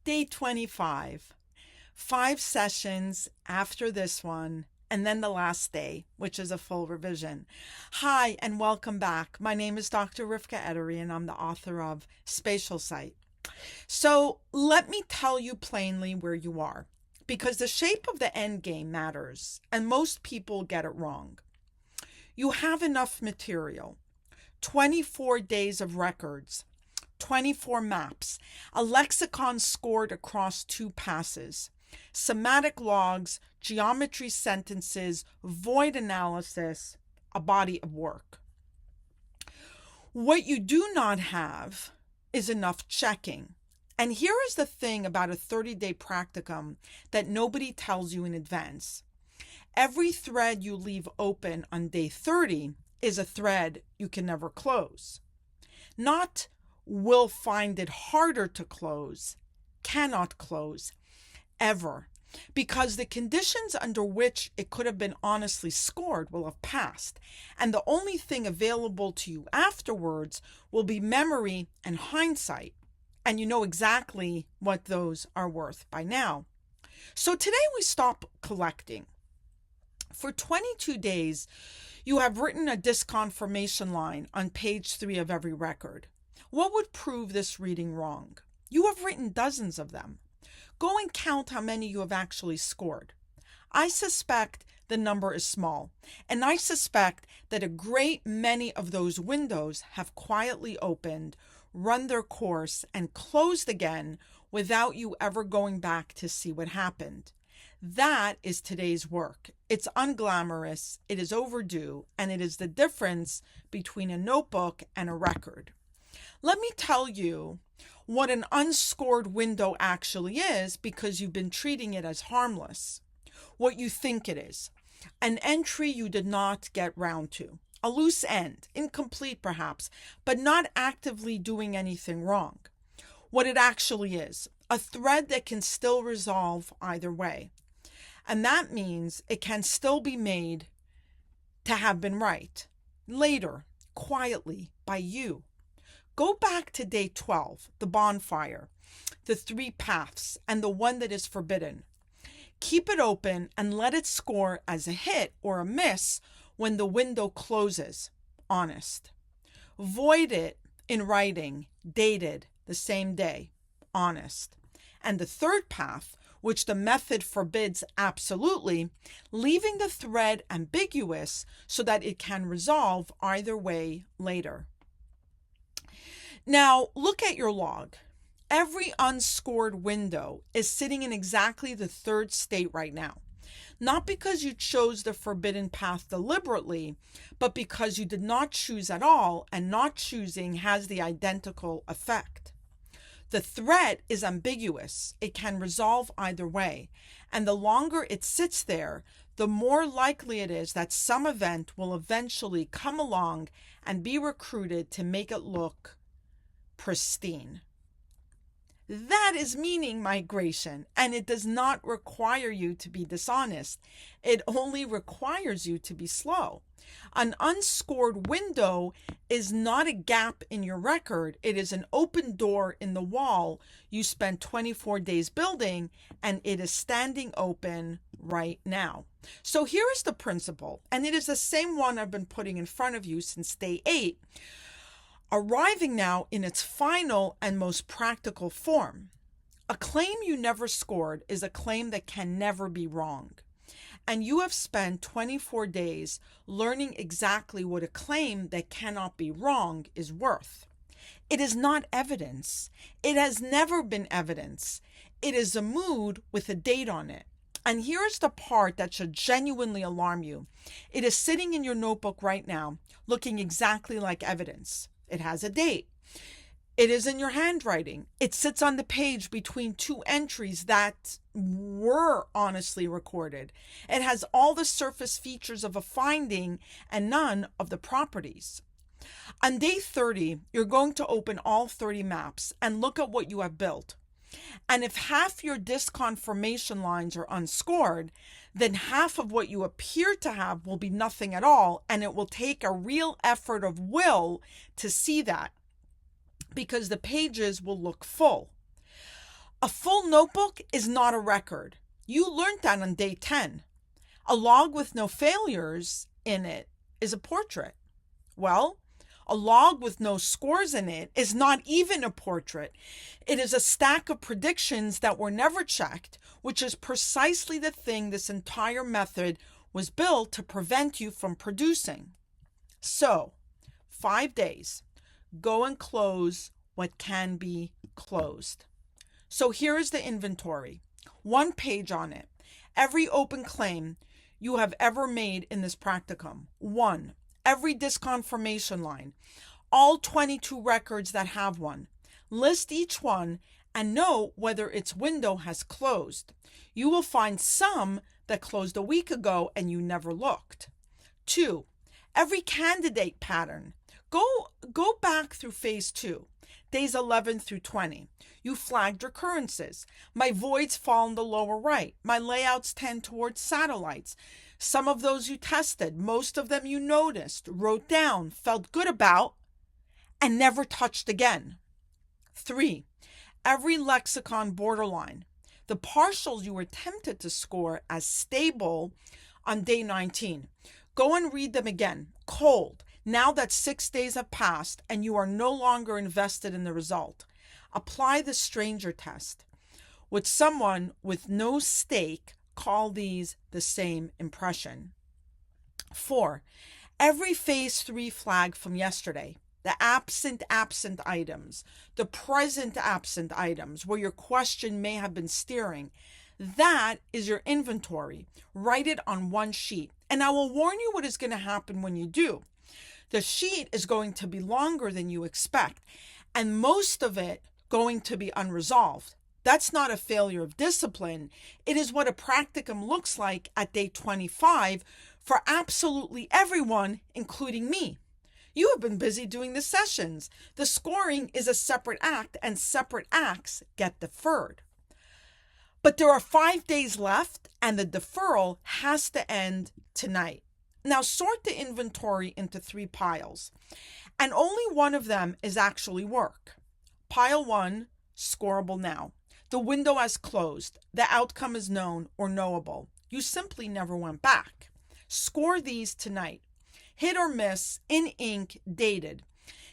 Day 25, 5 sessions after this one, and then the last day, which is a full revision. Hi, and welcome back. My name is Dr. Rivka Edery, and I'm the author of Spatial Psy.D. So let me tell you plainly where you are, because the shape of the end game matters, and most people get it wrong. You have enough material, 24 days of records, 24 maps, a lexicon scored across 2 passes, semantic logs, geometry sentences, void analysis, a body of work. What you do not have is enough checking. And here is the thing about a 30-day practicum that nobody tells you in advance. Every thread you leave open on day 30 is a thread you can never close. Not will find it harder to close, cannot close, ever, because the conditions under which it could have been honestly scored will have passed, and the only thing available to you afterwards will be memory and hindsight, and you know exactly what those are worth by now. So today we stop collecting. For 22 days, you have written a disconfirmation line on page 3 of every record. What would prove this reading wrong? You have written dozens of them. Go and count how many you have actually scored. I suspect the number is small, and I suspect that a great many of those windows have quietly opened, run their course, and closed again without you ever going back to see what happened. That is today's work. It's unglamorous, it is overdue, and it is the difference between a notebook and a record. Let me tell you what an unscored window actually is, because you've been treating it as harmless. What you think it is. An entry you did not get round to. A loose end, incomplete perhaps, but not actively doing anything wrong. What it actually is. A thread that can still resolve either way. And that means it can still be made to have been right. Later, quietly, by you. Go back to day 12, the bonfire, the 3 paths, and the one that is forbidden. Keep it open and let it score as a hit or a miss when the window closes, honest. Void it in writing, dated the same day, honest. And the 3rd path, which the method forbids absolutely, leaving the thread ambiguous so that it can resolve either way later. Now, look at your log. Every unscored window is sitting in exactly the 3rd state right now. Not because you chose the forbidden path deliberately, but because you did not choose at all, and not choosing has the identical effect. The thread is ambiguous. It can resolve either way. And the longer it sits there, the more likely it is that some event will eventually come along and be recruited to make it look pristine. That is meaning migration, and it does not require you to be dishonest. It only requires you to be slow. An unscored window is not a gap in your record. It is an open door in the wall you spent 24 days building, and it is standing open right now. So here is the principle, and it is the same one I've been putting in front of you since day 8, arriving now in its final and most practical form. A claim you never scored is a claim that can never be wrong. And you have spent 24 days learning exactly what a claim that cannot be wrong is worth. It is not evidence. It has never been evidence. It is a mood with a date on it. And here's the part that should genuinely alarm you. It is sitting in your notebook right now, looking exactly like evidence. It has a date. It is in your handwriting. It sits on the page between 2 entries that were honestly recorded. It has all the surface features of a finding and none of the properties. On day 30, you're going to open all 30 maps and look at what you have built. And if half your disconfirmation lines are unscored, then half of what you appear to have will be nothing at all, and it will take a real effort of will to see that, because the pages will look full. A full notebook is not a record. You learned that on day 10. A log with no failures in it is a portrait. Well, a log with no scores in it is not even a portrait. It is a stack of predictions that were never checked, which is precisely the thing this entire method was built to prevent you from producing. So, 5 days. Go and close what can be closed. So here is the inventory. 1 page on it. Every open claim you have ever made in this practicum. 1. Every disconfirmation line. All 22 records that have one. List each one and know whether its window has closed. You will find some that closed a week ago and you never looked. 2. Every candidate pattern. Go back through phase 2, days 11 through 20. You flagged recurrences. My voids fall in the lower right. My layouts tend towards satellites. Some of those you tested, most of them you noticed, wrote down, felt good about, and never touched again. 3. Every lexicon borderline. The partials you were tempted to score as stable on day 19. Go and read them again, cold, now that 6 days have passed and you are no longer invested in the result. Apply the stranger test. With someone with no stake, call these the same impression. 4. Every phase 3 flag from yesterday. The absent items, the present absent items where your question may have been steering. That is your inventory. Write it on 1 sheet. And I will warn you what is going to happen when you do. The sheet is going to be longer than you expect, and most of it going to be unresolved. That's not a failure of discipline. It is what a practicum looks like at day 25 for absolutely everyone, including me. You have been busy doing the sessions. The scoring is a separate act, and separate acts get deferred. But there are 5 days left, and the deferral has to end tonight. Now sort the inventory into 3 piles, and only one of them is actually work. Pile 1, Scoreable Now. The window has closed. The outcome is known or knowable. You simply never went back. Score these tonight. Hit or miss, in ink, dated.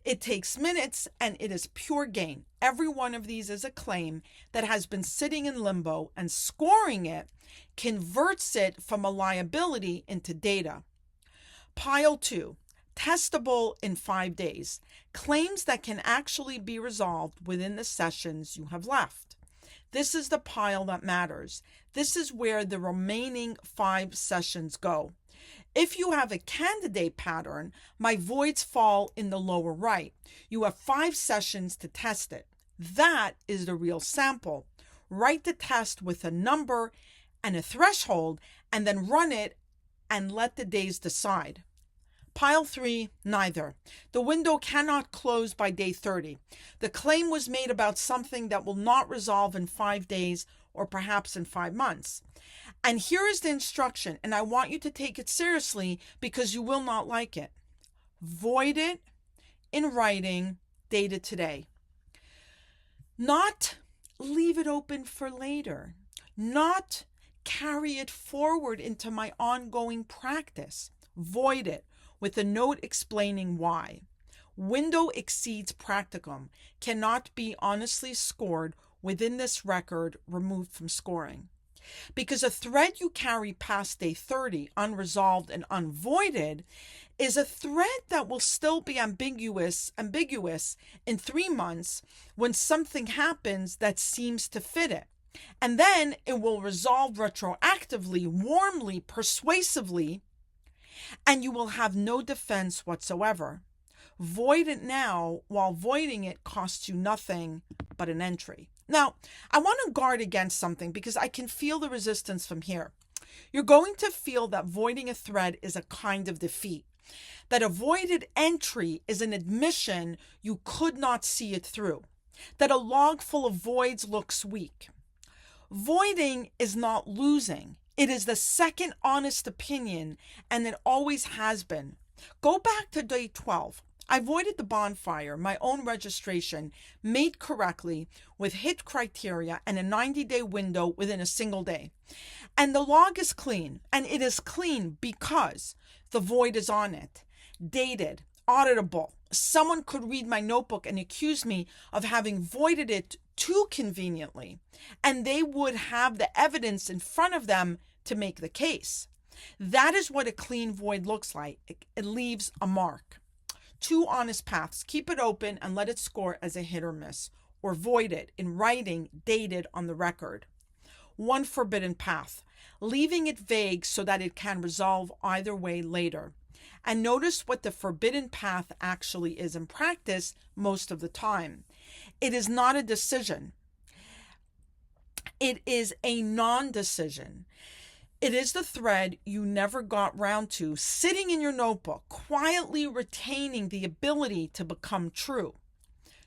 It takes minutes and it is pure gain. Every one of these is a claim that has been sitting in limbo, and scoring it converts it from a liability into data. Pile 2, testable in 5 days. Claims that can actually be resolved within the sessions you have left. This is the pile that matters. This is where the remaining 5 sessions go. If you have a candidate pattern, my voids fall in the lower right. You have 5 sessions to test it. That is the real sample. Write the test with a number and a threshold, and then run it and let the days decide. Pile 3, neither. The window cannot close by day 30. The claim was made about something that will not resolve in 5 days or perhaps in 5 months. And here is the instruction, and I want you to take it seriously because you will not like it. Void it in writing, dated today. Not leave it open for later. Not carry it forward into my ongoing practice. Void it with a note explaining why. Window exceeds practicum, cannot be honestly scored within this record removed from scoring. Because a thread you carry past day 30 unresolved and unvoided is a thread that will still be ambiguous in 3 months when something happens that seems to fit it. And then it will resolve retroactively, warmly, persuasively, and you will have no defense whatsoever. Void it now, while voiding it costs you nothing but an entry. Now, I want to guard against something because I can feel the resistance from here. You're going to feel that voiding a thread is a kind of defeat, that a voided entry is an admission you could not see it through, that a log full of voids looks weak. Voiding is not losing. It is the second honest opinion, and it always has been. Go back to day 12. I voided the bonfire, my own registration, made correctly with hit criteria and a 90-day window within a single day. And the log is clean, and it is clean because the void is on it, dated, auditable. Someone could read my notebook and accuse me of having voided it too conveniently, and they would have the evidence in front of them to make the case. That is what a clean void looks like. It leaves a mark. 2 honest paths. Keep it open and let it score as a hit or miss, or void it in writing dated on the record. 1 forbidden path. Leaving it vague so that it can resolve either way later. And notice what the forbidden path actually is in practice most of the time. It is not a decision. It is a non-decision. It is the thread you never got round to, sitting in your notebook, quietly retaining the ability to become true.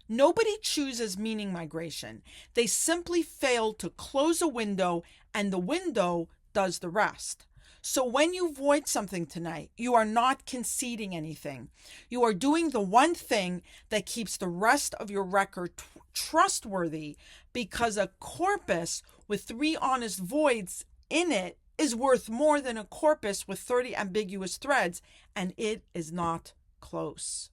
Nobody chooses meaning migration. They simply fail to close a window, and the window does the rest. So when you void something tonight, you are not conceding anything. You are doing the one thing that keeps the rest of your record trustworthy, because a corpus with 3 honest voids in it is worth more than a corpus with 30 ambiguous threads, and it is not close.